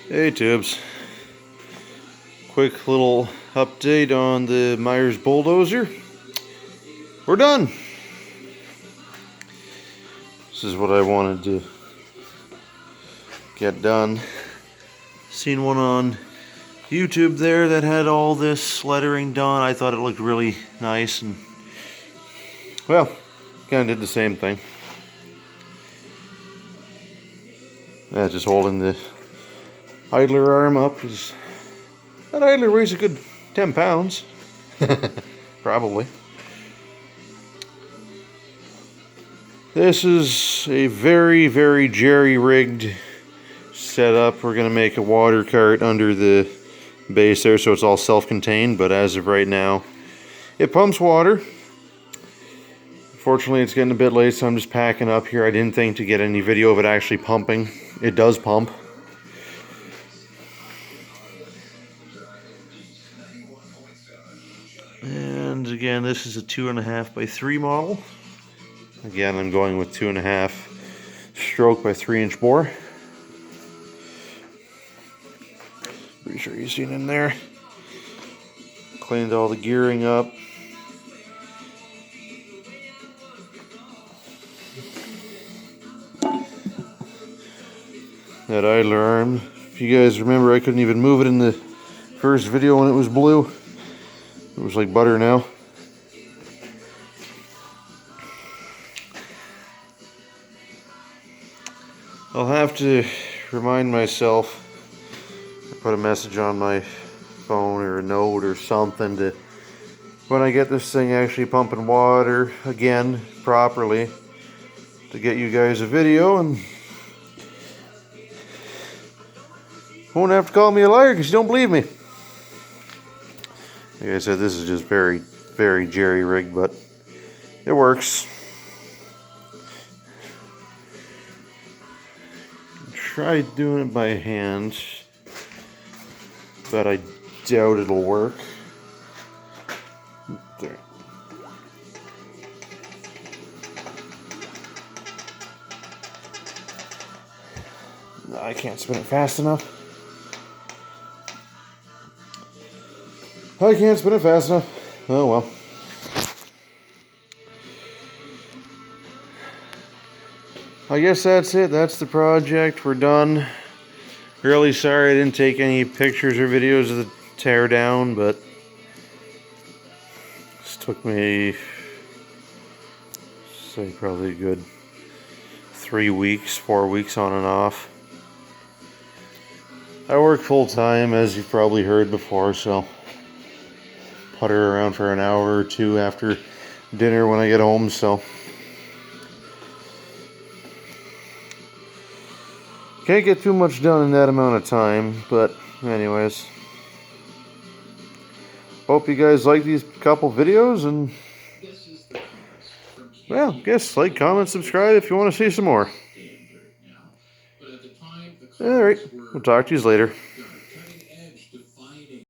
Hey Tubes, quick little update on the Myers bulldozer. We're done. This is what I wanted to get done. Seen one on YouTube there that had all this lettering done. I thought it looked really nice, and well, kind of did the same thing. Yeah, just holding the idler arm up. That idler weighs a good 10 pounds. Probably. This is a very, very jerry-rigged setup. We're going to make a water cart under the base there, so it's all self-contained, but as of right now, it pumps water. Fortunately, it's getting a bit late, so I'm just packing up here. I didn't think to get any video of it actually pumping. It does pump. And again, this is a 2.5 by 3 model. Again, I'm going with 2.5 stroke by 3-inch bore. Pretty sure you've seen in there. Cleaned all the gearing up. That idler arm, if you guys remember, I couldn't even move it in the first video when it was blue. It was like butter now. I'll have to remind myself, or put a message on my phone or a note or something to, when I get this thing actually pumping water again properly, to get you guys a video, and won't have to call me a liar because you don't believe me. Like I said, this is just very, very jerry-rigged, but it works. Tried doing it by hand, but I doubt it'll work. There. No, I can't spin it fast enough. I can't spin it fast enough. Oh well. I guess that's it. That's the project. We're done. Really sorry I didn't take any pictures or videos of the tear down, but this took me, say, probably a good 3 weeks, 4 weeks on and off. I work full time, as you've probably heard before, so putter around for an hour or two after dinner when I get home, so can't get too much done in that amount of time. But anyways, hope you guys like these couple videos, and well, guess like, comment, subscribe if you want to see some more. Alright, we'll talk to you later.